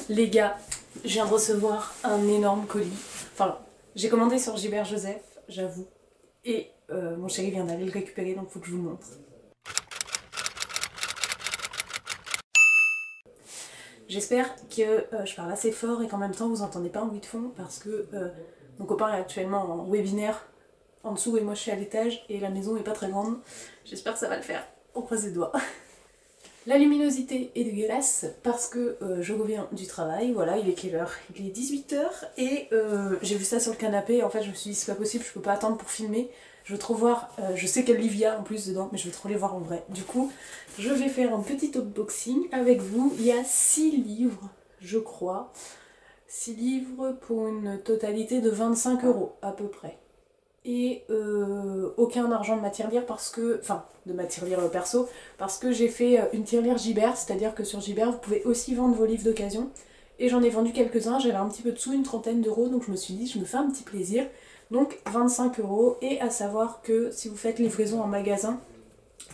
Les gars, je viens de recevoir un énorme colis. Enfin, j'ai commandé sur Gilbert Joseph, j'avoue. Et mon chéri vient d'aller le récupérer, donc faut que je vous le montre. J'espère que je parle assez fort et qu'en même temps vous entendez pas un bruit de fond parce que mon copain est actuellement en webinaire en dessous et moi je suis à l'étage et la maison est pas très grande. J'espère que ça va le faire. On croise les doigts. La luminosité est dégueulasse parce que je reviens du travail, voilà, il est quelle heure? Il est 18h et j'ai vu ça sur le canapé, en fait je me suis dit c'est pas possible, je peux pas attendre pour filmer, je veux trop voir, je sais quel livre il y a en plus dedans, mais je veux trop les voir en vrai. Du coup, je vais faire un petit unboxing avec vous, il y a 6 livres, je crois, 6 livres pour une totalité de 25 € à peu près. Et aucun argent de ma tirelire parce que, enfin de ma tirelire perso, parce que j'ai fait une tirelire Gibert, c'est-à-dire que sur Gibert vous pouvez aussi vendre vos livres d'occasion et j'en ai vendu quelques-uns, j'avais un petit peu de sous, une trentaine d'euros, donc je me suis dit je me fais un petit plaisir, donc 25 € et à savoir que si vous faites livraison en magasin,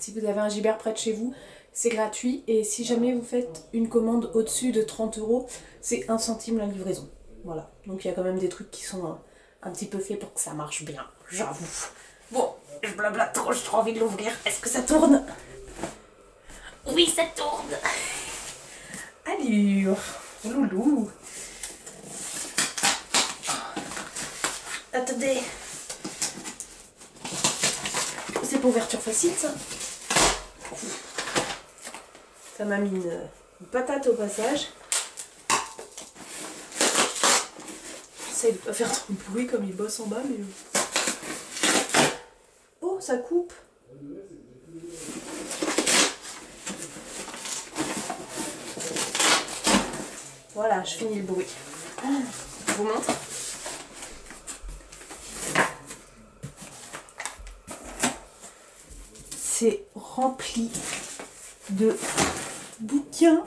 si vous avez un Gibert près de chez vous, c'est gratuit et si jamais vous faites une commande au-dessus de 30 €, c'est 1 centime la livraison. Voilà, donc il y a quand même des trucs qui sont un petit peu faits pour que ça marche bien, j'avoue. Bon, je blablate trop, j'ai trop envie de l'ouvrir. Est-ce que ça tourne? Oui, ça tourne. Allure, loulou. Attendez. C'est pour ouverture facile, ça. Ça m'a mis une patate au passage. J'essaie de pas faire trop de bruit comme il bosse en bas, mais... Oh, ça coupe. Voilà, je finis le bruit. Je vous montre. C'est rempli de bouquins.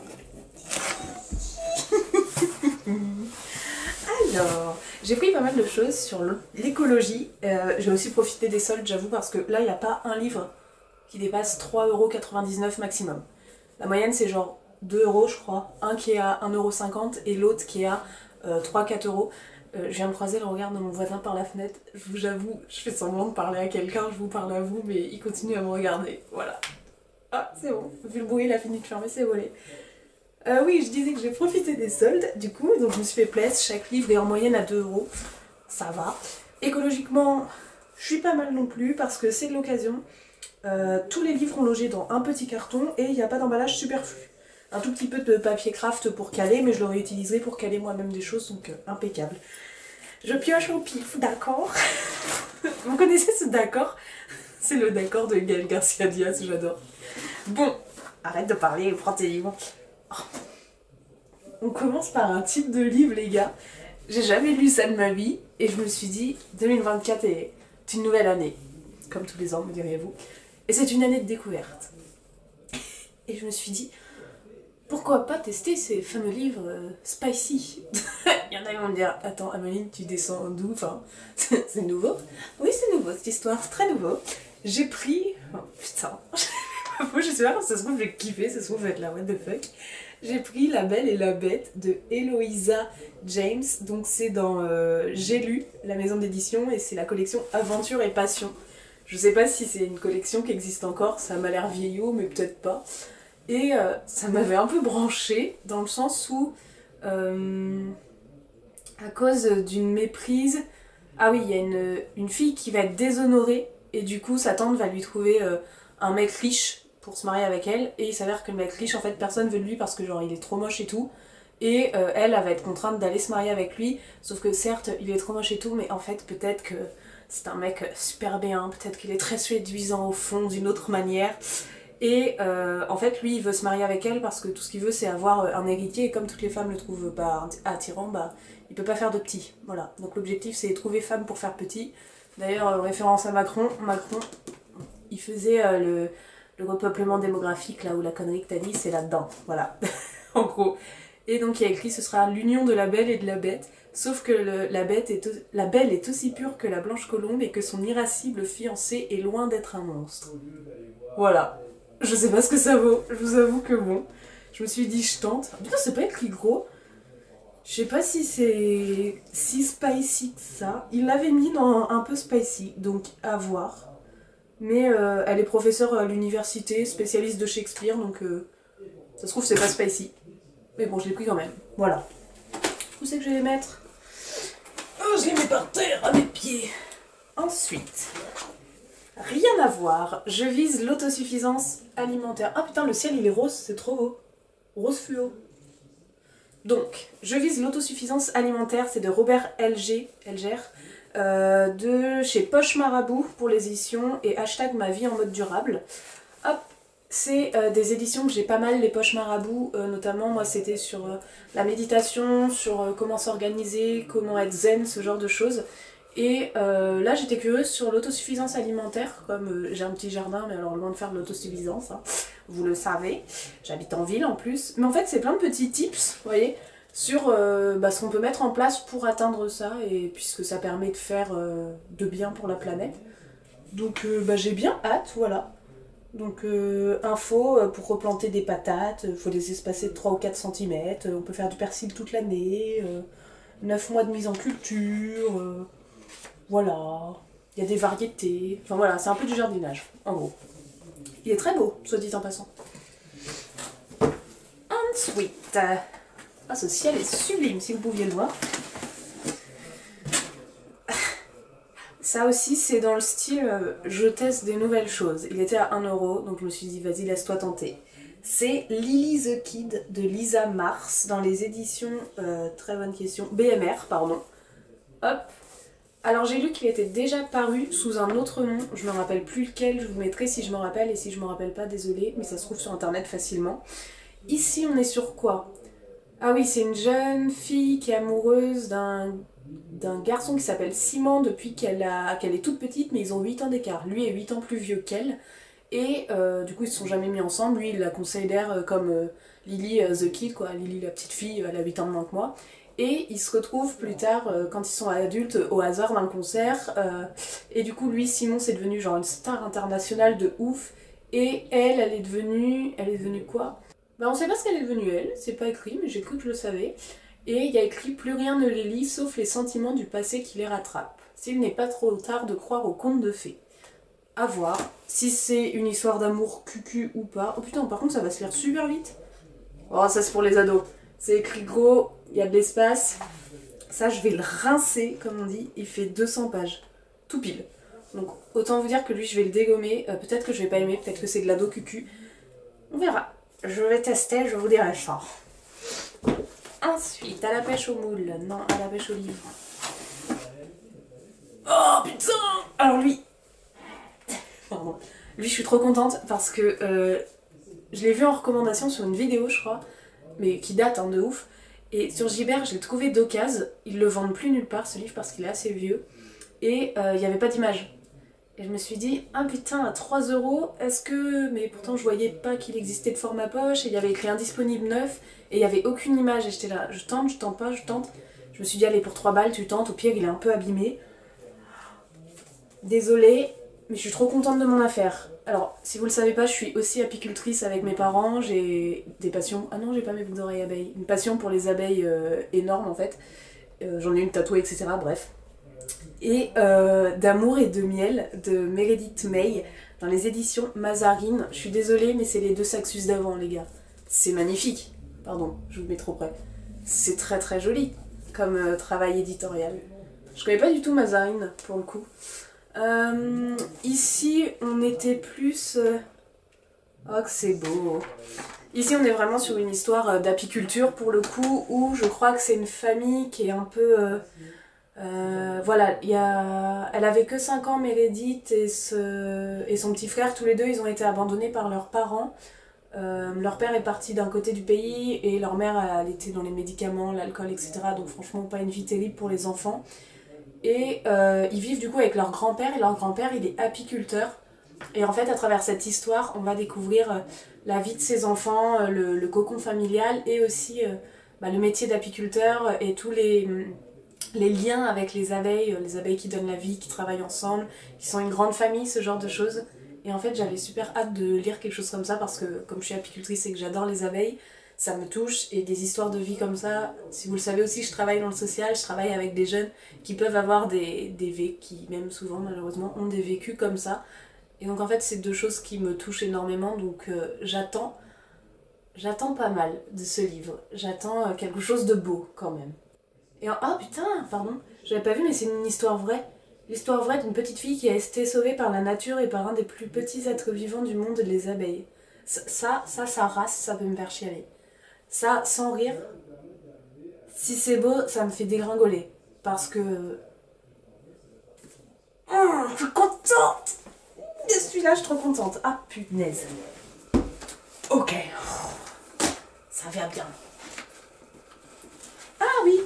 Alors, j'ai pris pas mal de choses sur l'écologie. J'ai aussi profité des soldes, j'avoue, parce que là, il n'y a pas un livre qui dépasse 3,99 € maximum. La moyenne, c'est genre 2 € je crois. Un qui est à 1,50 € et l'autre qui est à 3-4 €. Je viens de croiser le regard de mon voisin par la fenêtre. J'avoue, je fais semblant de parler à quelqu'un, je vous parle à vous, mais il continue à me regarder. Voilà. Ah, c'est bon. Vu le bruit, il a fini de fermer ses volets. Oui, je disais que j'ai profité des soldes, du coup, donc je me suis fait plaisir. Chaque livre est en moyenne à 2 €. Ça va. Écologiquement, je suis pas mal non plus parce que c'est de l'occasion. Tous les livres ont logé dans un petit carton et il n'y a pas d'emballage superflu. Un tout petit peu de papier craft pour caler, mais je le réutiliserai pour caler moi-même des choses, donc impeccable. Je pioche au pif, d'accord. Vous connaissez ce d'accord? C'est le d'accord de Gaël Garcia Diaz, j'adore. Bon, arrête de parler, prends tes livres. Oh. On commence par un titre de livre, les gars. J'ai jamais lu ça de ma vie, et je me suis dit, 2024 est une nouvelle année. Comme tous les ans, me diriez-vous. Et c'est une année de découverte. Et je me suis dit, pourquoi pas tester ces fameux livres spicy? Il y en a qui vont me dire, attends Ameline, tu descends d'où? Enfin, c'est nouveau? Oui, c'est nouveau, cette histoire, c'est très nouveau. J'ai pris... Oh putain, je sais pas, ça se trouve je vais kiffer, ça se trouve je vais être la what the fuck. J'ai pris La Belle et la Bête de Eloisa James, donc c'est dans J'ai lu, la maison d'édition, et c'est la collection Aventure et Passion. Je sais pas si c'est une collection qui existe encore, ça m'a l'air vieillot, mais peut-être pas. Et ça m'avait un peu branché dans le sens où, à cause d'une méprise, ah oui, il y a une fille qui va être déshonorée et du coup sa tante va lui trouver un mec riche pour se marier avec elle et il s'avère que le mec riche, en fait, personne veut de lui parce que genre il est trop moche et tout. Et elle va être contrainte d'aller se marier avec lui, sauf que certes il est trop moche et tout, mais en fait peut-être que c'est un mec super bien, peut-être qu'il est très séduisant au fond d'une autre manière. Et en fait lui il veut se marier avec elle parce que tout ce qu'il veut c'est avoir un héritier et comme toutes les femmes le trouvent pas attirant, bah il peut pas faire de petit. Voilà, donc l'objectif c'est trouver femme pour faire petit. D'ailleurs référence à Macron, il faisait le repeuplement démographique là où la connerie que t'as dit c'est là-dedans, voilà, en gros. Et donc il y a écrit ce sera l'union de la belle et de la bête, sauf que la belle est aussi pure que la blanche colombe et que son irascible fiancé est loin d'être un monstre. Voilà. Je sais pas ce que ça vaut, je vous avoue que bon, je me suis dit je tente. Putain c'est pas écrit gros, Je sais pas si c'est si spicy que ça. Il l'avait mis dans un peu spicy, donc à voir. Mais elle est professeure à l'université, spécialiste de Shakespeare, donc ça se trouve c'est pas spicy. Mais bon, je l'ai pris quand même. Voilà. Où c'est que je vais les mettre? Oh, je les mets par terre, à mes pieds. Ensuite, rien à voir, je vise l'autosuffisance alimentaire. Ah putain, le ciel il est rose, c'est trop beau. Rose fluo. Donc, je vise l'autosuffisance alimentaire, c'est de Robert Elger, de chez Poche Marabout pour les éditions et hashtag ma vie en mode durable. Hop, c'est des éditions que j'ai pas mal, les Poches Marabout, notamment moi c'était sur la méditation, sur comment s'organiser, comment être zen, ce genre de choses. Et là j'étais curieuse sur l'autosuffisance alimentaire, comme j'ai un petit jardin, mais alors loin de faire de l'autosuffisance, hein, vous le savez, j'habite en ville en plus. Mais en fait c'est plein de petits tips, vous voyez, sur ce qu'on peut mettre en place pour atteindre ça, et puisque ça permet de faire de bien pour la planète. Donc j'ai bien hâte, voilà. Donc info pour replanter des patates, il faut les espacer de 3 ou 4 cm, on peut faire du persil toute l'année, 9 mois de mise en culture, voilà, il y a des variétés, enfin voilà, c'est un peu du jardinage, en gros. Il est très beau, soit dit en passant. Ensuite, ah ce ciel est sublime si vous pouviez le voir. Ça aussi c'est dans le style je teste des nouvelles choses. Il était à 1 €, donc je me suis dit vas-y laisse-toi tenter. C'est Lily the Kid de Lisa Mars dans les éditions, très bonne question, BMR pardon. Hop. Alors j'ai lu qu'il était déjà paru sous un autre nom, je me rappelle plus lequel, je vous mettrai si je me rappelle, et si je me rappelle pas, désolée, mais ça se trouve sur internet facilement. Ici on est sur quoi? Ah oui, c'est une jeune fille qui est amoureuse d'un garçon qui s'appelle Simon depuis qu'elle est toute petite, mais ils ont 8 ans d'écart. Lui est 8 ans plus vieux qu'elle, et du coup ils se sont jamais mis ensemble. Lui il la considère comme Lily the Kid, quoi, Lily la petite fille, elle a 8 ans de moins que moi. Et ils se retrouvent plus tard, quand ils sont adultes, au hasard d'un concert. Et du coup, lui, Simon, c'est devenu genre une star internationale de ouf. Et elle est devenue... Elle est devenue quoi? Bah on sait pas ce qu'elle est devenue, elle. C'est pas écrit, mais j'ai cru que je le savais. Et il y a écrit « Plus rien ne les lie, sauf les sentiments du passé qui les rattrapent. S'il n'est pas trop tard de croire aux contes de fées. » À voir. Si c'est une histoire d'amour cucu ou pas. Oh putain, par contre, ça va se lire super vite. Oh, ça c'est pour les ados. C'est écrit gros, il y a de l'espace. Ça, je vais le rincer, comme on dit. Il fait 200 pages. Tout pile. Donc, autant vous dire que lui, je vais le dégommer. Peut-être que je vais pas aimer, peut-être que c'est de l'ado cucu. On verra. Je vais tester, je vous dirai ça. Ensuite, à la pêche au moule. Non, à la pêche au livre. Oh, putain! Alors lui... Pardon. Lui, je suis trop contente parce que je l'ai vu en recommandation sur une vidéo, je crois. Mais qui date hein, de ouf. Et sur Gibert, je l'ai trouvé d'occasion. Ils le vendent plus nulle part ce livre parce qu'il est assez vieux. Et il n'y avait pas d'image. Et je me suis dit, ah putain, à 3 €, est-ce que... Mais pourtant je voyais pas qu'il existait de format poche, et il y avait écrit indisponible neuf, et il n'y avait aucune image. Et j'étais là, je tente pas, je tente. Je me suis dit, allez, pour 3 balles, tu tentes, au pire il est un peu abîmé. Désolée, mais je suis trop contente de mon affaire. Alors, si vous le savez pas, je suis aussi apicultrice avec mes parents, j'ai des passions... Ah non, j'ai pas mes boucles d'oreilles abeilles. Une passion pour les abeilles énorme en fait. J'en ai une tatouée, etc. Bref. Et d'amour et de miel de Meredith May dans les éditions Mazarine. Je suis désolée, mais c'est les 2 Saxus d'avant, les gars. C'est magnifique. Pardon, je vous mets trop près. C'est très très joli comme travail éditorial. Je connais pas du tout Mazarine, pour le coup. Ici, on était plus... Oh, que c'est beau. Ici, on est vraiment sur une histoire d'apiculture, pour le coup, où je crois que c'est une famille qui est un peu... voilà, elle avait que 5 ans, Meredith, et son petit frère, tous les deux, ils ont été abandonnés par leurs parents. Leur père est parti d'un côté du pays, et leur mère, elle était dans les médicaments, l'alcool, etc. Donc franchement, pas une vie terrible pour les enfants. Et ils vivent du coup avec leur grand-père, et leur grand-père il est apiculteur. Et en fait à travers cette histoire on va découvrir la vie de ses enfants, le cocon familial, et aussi le métier d'apiculteur et tous les liens avec les abeilles qui donnent la vie, qui travaillent ensemble, qui sont une grande famille, ce genre de choses. Et en fait j'avais super hâte de lire quelque chose comme ça parce que comme je suis apicultrice et que j'adore les abeilles, ça me touche, et des histoires de vie comme ça, si vous le savez aussi, je travaille dans le social, je travaille avec des jeunes qui peuvent avoir des vécus, qui même souvent malheureusement ont des vécus comme ça, et donc en fait c'est deux choses qui me touchent énormément, donc j'attends pas mal de ce livre, j'attends quelque chose de beau quand même. Et ah putain, pardon, j'avais pas vu mais c'est une histoire vraie. L'histoire vraie d'une petite fille qui a été sauvée par la nature et par un des plus petits êtres vivants du monde, les abeilles. Ça race, ça peut me faire chialer. Ça, sans rire, si c'est beau, ça me fait dégringoler. Parce que... je suis contente. Je suis là, je suis trop contente. Ah punaise. Ok. Ça va bien. Ah oui.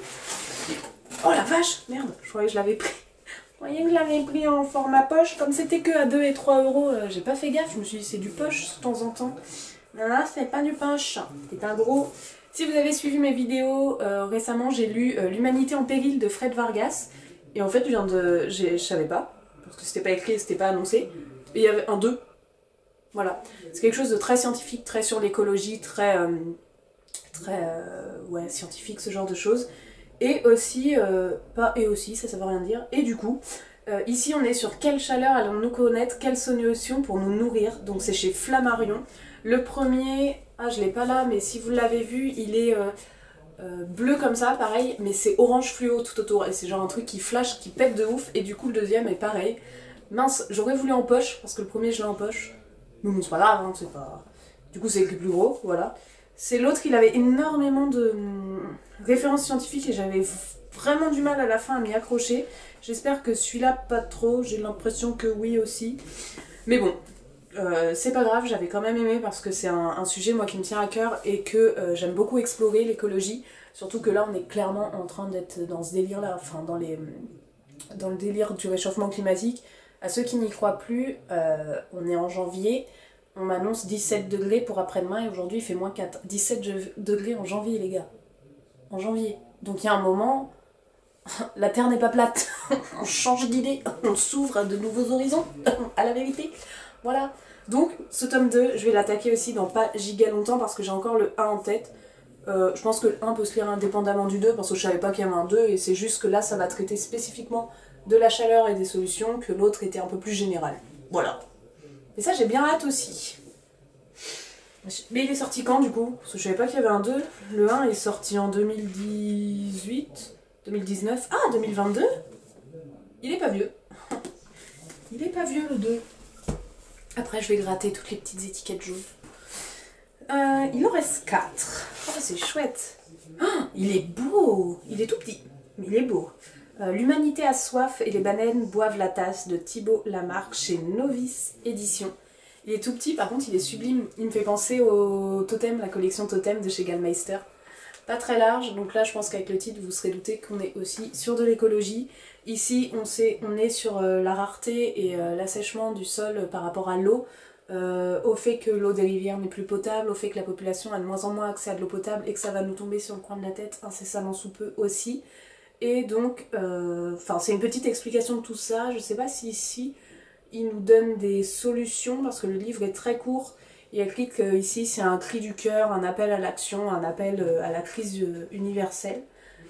Oh la vache, merde, je croyais que je l'avais pris. Je croyais que je l'avais pris en format poche. Comme c'était que à 2 et 3 euros, j'ai pas fait gaffe. Je me suis dit c'est du poche de temps en temps. Non, là, c'est pas du poche. C'est un gros... Si vous avez suivi mes vidéos, récemment j'ai lu L'Humanité en péril de Fred Vargas. Et en fait, je savais pas. Parce que c'était pas écrit, c'était pas annoncé. Et il y avait un 2. Voilà. C'est quelque chose de très scientifique, très sur l'écologie, très ouais, scientifique, ce genre de choses. Et aussi, pas et aussi, ça veut rien dire. Et du coup, ici on est sur quelle chaleur allons-nous connaître, quelle solution pour nous nourrir. Donc c'est chez Flammarion. Le premier, ah je l'ai pas là, mais si vous l'avez vu, il est bleu comme ça, pareil, mais c'est orange fluo tout autour. Et c'est genre un truc qui flash, qui pète de ouf. Et du coup le deuxième est pareil. Mince, j'aurais voulu en poche, parce que le premier je l'ai en poche. Mais bon, c'est pas grave, hein, c'est pas... Du coup c'est le plus gros, voilà. C'est l'autre, il avait énormément de références scientifiques et j'avais vraiment du mal à la fin à m'y accrocher. J'espère que celui-là, pas trop, j'ai l'impression que oui aussi. Mais bon, c'est pas grave, j'avais quand même aimé parce que c'est un sujet moi qui me tient à cœur et que j'aime beaucoup explorer l'écologie. Surtout que là on est clairement en train d'être dans ce délire-là, enfin dans le délire du réchauffement climatique. À ceux qui n'y croient plus, on est en janvier. On m'annonce 17 degrés pour après-demain et aujourd'hui il fait moins 4. 17 degrés en janvier les gars. En janvier. Donc il y a un moment, la Terre n'est pas plate. On change d'idée, on s'ouvre à de nouveaux horizons, à la vérité. Voilà. Donc ce tome 2, je vais l'attaquer aussi dans pas giga longtemps parce que j'ai encore le 1 en tête. Je pense que le 1 peut se lire indépendamment du 2 parce que je savais pas qu'il y avait un 2 et c'est juste que là ça va traiter spécifiquement de la chaleur et des solutions, que l'autre était un peu plus général. Voilà. Et ça j'ai bien hâte aussi. Mais il est sorti quand du coup? Parce que je savais pas qu'il y avait un 2. Le 1 est sorti en 2018, 2019. Ah, 2022? Il est pas vieux. Il est pas vieux le 2. Après je vais gratter toutes les petites étiquettes jaunes. Il en reste 4. Oh c'est chouette. Oh, il est beau. Il est tout petit, mais il est beau. L'humanité a soif et les baleines boivent la tasse de Thibaut Lamarck chez Novice Édition. Il est tout petit, par contre il est sublime. Il me fait penser au Totem, la collection Totem de chez Gallmeister. Pas très large, donc là je pense qu'avec le titre vous serez douté qu'on est aussi sur de l'écologie. Ici on est sur la rareté et l'assèchement du sol par rapport à l'eau, au fait que l'eau des rivières n'est plus potable, au fait que la population a de moins en moins accès à de l'eau potable et que ça va nous tomber sur le coin de la tête incessamment sous peu aussi. Et donc, c'est une petite explication de tout ça. Je sais pas si ici il nous donne des solutions parce que le livre est très court. Il écrit qu'ici c'est un cri du cœur, un appel à l'action, un appel à la crise universelle.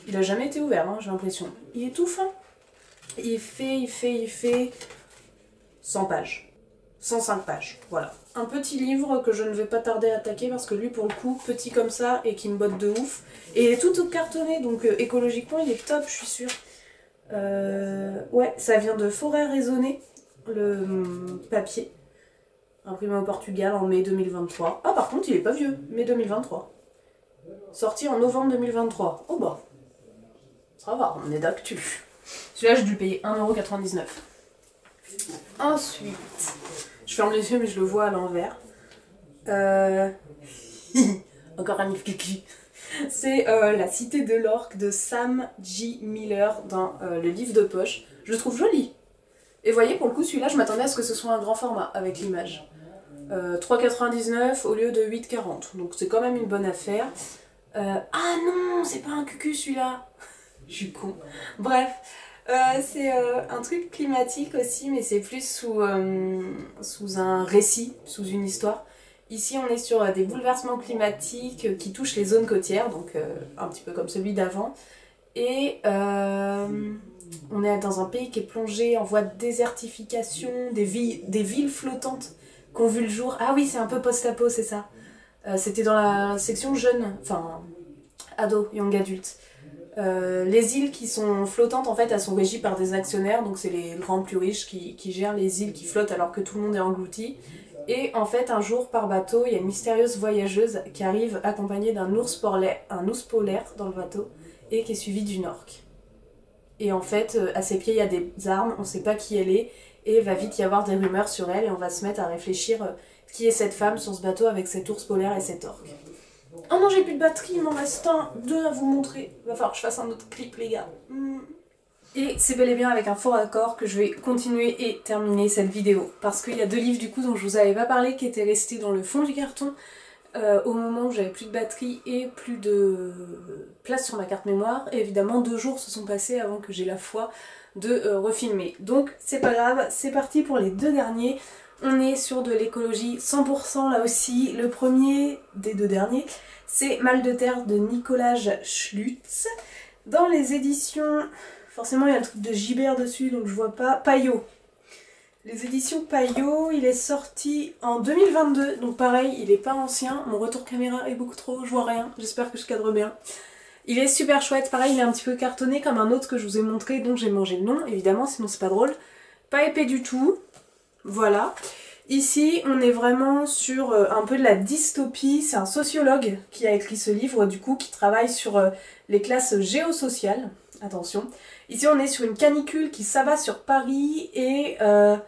Il a jamais été ouvert, hein, j'ai l'impression. Il est tout fin. Il fait 100 pages. 105 pages, voilà. Un petit livre que je ne vais pas tarder à attaquer parce que lui pour le coup, petit comme ça et qui me botte de ouf. Et il est tout cartonné, donc écologiquement il est top, je suis sûre. Ouais, ça vient de Forêt Raisonnée, le papier. Imprimé au Portugal en mai 2023. Ah par contre il est pas vieux, mai 2023. Sorti en novembre 2023. Oh bah, ça va, on est d'actu. Celui-là j'ai dû le payer 1,99 €. Ensuite, je ferme les yeux mais je le vois à l'envers. Encore un livre cucu. C'est La Cité de l'Orque de Sam J. Miller dans le livre de poche. Je le trouve joli. Et vous voyez, pour le coup, celui-là, je m'attendais à ce que ce soit un grand format avec l'image. 3,99 au lieu de 8,40. Donc c'est quand même une bonne affaire. Ah non, c'est pas un cucu celui-là. Je suis con. Bref. C'est un truc climatique aussi, mais c'est plus sous un récit, sous une histoire. Ici on est sur des bouleversements climatiques qui touchent les zones côtières, donc un petit peu comme celui d'avant. Et on est dans un pays qui est plongé en voie de désertification, des villes flottantes qui ont vu le jour. Ah oui, c'est un peu post-apo, c'est ça. C'était dans la section jeunes, enfin ados, young adultes. Les îles qui sont flottantes, en fait, elles sont régies par des actionnaires, donc c'est les grands plus riches qui gèrent les îles qui flottent alors que tout le monde est englouti. Et en fait, un jour, par bateau, il y a une mystérieuse voyageuse qui arrive accompagnée d'un ours polaire dans le bateau et qui est suivie d'une orque. Et en fait, à ses pieds, il y a des armes, on sait pas qui elle est, et va vite y avoir des rumeurs sur elle, et on va se mettre à réfléchir qui est cette femme sur ce bateau avec cet ours polaire et cette orque. Oh non, j'ai plus de batterie, il m'en reste deux à vous montrer. Il va falloir que je fasse un autre clip, les gars. Et c'est bel et bien avec un fort accord que je vais continuer et terminer cette vidéo. Parce qu'il y a deux livres du coup dont je vous avais pas parlé qui étaient restés dans le fond du carton au moment où j'avais plus de batterie et plus de place sur ma carte mémoire. Et évidemment 2 jours se sont passés avant que j'ai la foi de refilmer. Donc c'est pas grave, c'est parti pour les 2 derniers. On est sur de l'écologie 100% là aussi. Le premier des 2 derniers, c'est Mal de terre de Nicolas Schlutz. Dans les éditions, forcément il y a le truc de Gibert dessus donc je vois pas, Payot. Les éditions Payot, il est sorti en 2022, donc pareil, il est pas ancien. Mon retour caméra est beaucoup trop, je vois rien, j'espère que je cadre bien. Il est super chouette, pareil, il est un petit peu cartonné comme un autre que je vous ai montré, donc j'ai mangé le nom, évidemment, sinon c'est pas drôle. Pas épais du tout, voilà. Ici, on est vraiment sur un peu de la dystopie. C'est un sociologue qui a écrit ce livre, du coup, qui travaille sur les classes géosociales. Attention. Ici, on est sur une canicule qui s'abat sur Paris et la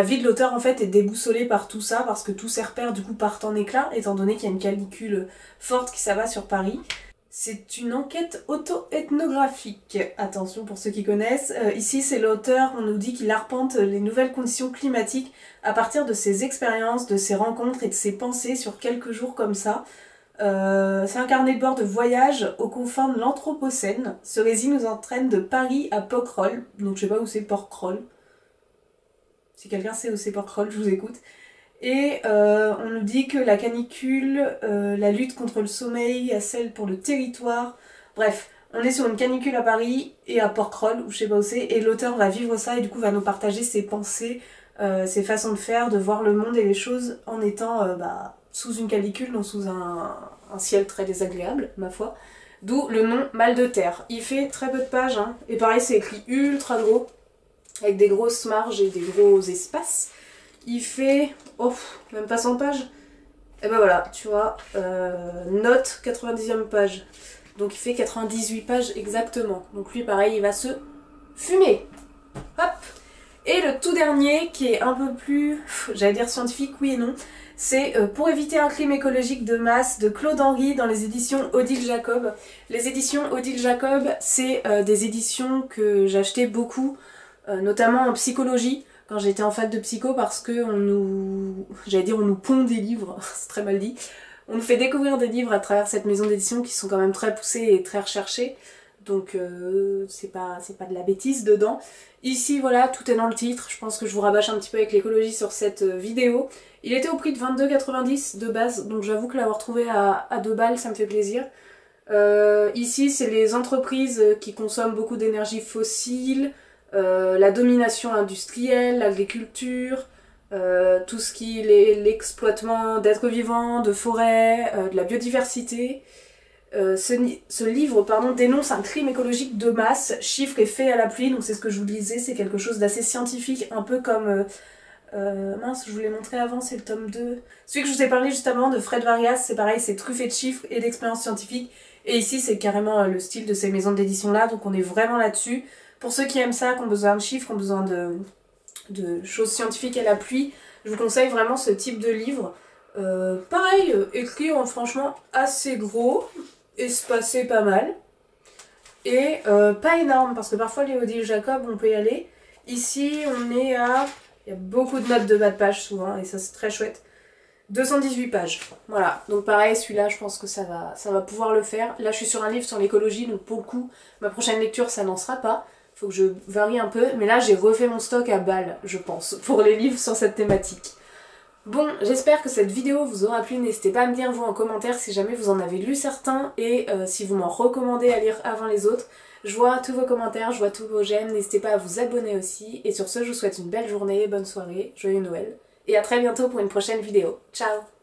vie de l'auteur, en fait, est déboussolée par tout ça parce que tous ses repères, du coup, partent en éclats, étant donné qu'il y a une canicule forte qui s'abat sur Paris. C'est une enquête auto-ethnographique, attention pour ceux qui connaissent. Ici, c'est l'auteur, on nous dit qu'il arpente les nouvelles conditions climatiques à partir de ses expériences, de ses rencontres et de ses pensées sur quelques jours comme ça. C'est un carnet de bord de voyage aux confins de l'Anthropocène. Ce récit nous entraîne de Paris à Porquerolles, donc je sais pas où c'est Porquerolles. Si quelqu'un sait où c'est Porquerolles, je vous écoute. Et on nous dit que la canicule, la lutte contre le sommeil, celle pour le territoire, bref, on est sur une canicule à Paris et à Porquerolles, ou je sais pas où c'est, et l'auteur va vivre ça et du coup va nous partager ses pensées, ses façons de faire, de voir le monde et les choses en étant sous une canicule, non sous un ciel très désagréable, ma foi. D'où le nom Mal de terre. Il fait très peu de pages, hein, et pareil c'est écrit ultra gros, avec des grosses marges et des gros espaces. Il fait, même pas 100 pages. Et ben voilà, tu vois, note 90e page. Donc il fait 98 pages exactement. Donc lui pareil, il va se fumer. Hop. Et le tout dernier, qui est un peu plus, j'allais dire scientifique, oui et non, c'est Pour éviter un crime écologique de masse de Claude Henry dans les éditions Odile Jacob. Les éditions Odile Jacob, c'est des éditions que j'achetais beaucoup, notamment en psychologie, quand j'étais en fac de psycho, parce que on nous pond des livres, c'est très mal dit, on nous fait découvrir des livres à travers cette maison d'édition qui sont quand même très poussés et très recherchés, donc c'est pas de la bêtise dedans. Ici voilà, tout est dans le titre, je pense que je vous rabâche un petit peu avec l'écologie sur cette vidéo. Il était au prix de 22,90 de base, donc j'avoue que l'avoir trouvé à 2 balles ça me fait plaisir. Ici c'est les entreprises qui consomment beaucoup d'énergie fossile, la domination industrielle, l'agriculture, tout ce qui est l'exploitement d'êtres vivants, de forêts, de la biodiversité. Ce livre dénonce un crime écologique de masse, chiffres et faits à la pluie, donc c'est ce que je vous disais, c'est quelque chose d'assez scientifique, un peu comme... mince, je vous l'ai montré avant, c'est le tome 2. Celui que je vous ai parlé juste avant de Fred Vargas, c'est pareil, c'est truffé de chiffres et d'expériences scientifiques. Et ici, c'est carrément le style de ces maisons d'édition-là, donc on est vraiment là-dessus. Pour ceux qui aiment ça, qui ont besoin de chiffres, qui ont besoin de choses scientifiques à la pluie, je vous conseille vraiment ce type de livre. Pareil, écrit franchement assez gros, espacé pas mal. Et pas énorme, parce que parfois les Odile Jacob, on peut y aller. Ici, on est à... Il y a beaucoup de notes de bas de page souvent, et ça c'est très chouette. 218 pages. Voilà, donc pareil, celui-là, je pense que ça va pouvoir le faire. Là, je suis sur un livre sur l'écologie, donc pour le coup, ma prochaine lecture, ça n'en sera pas. Faut que je varie un peu, mais là, j'ai refait mon stock à balles, je pense, pour les livres sur cette thématique. Bon, j'espère que cette vidéo vous aura plu, n'hésitez pas à me dire vous en commentaire si jamais vous en avez lu certains et si vous m'en recommandez à lire avant les autres. Je vois tous vos commentaires, je vois tous vos j'aime, n'hésitez pas à vous abonner aussi. Et sur ce, je vous souhaite une belle journée, bonne soirée, joyeux Noël. Et à très bientôt pour une prochaine vidéo. Ciao!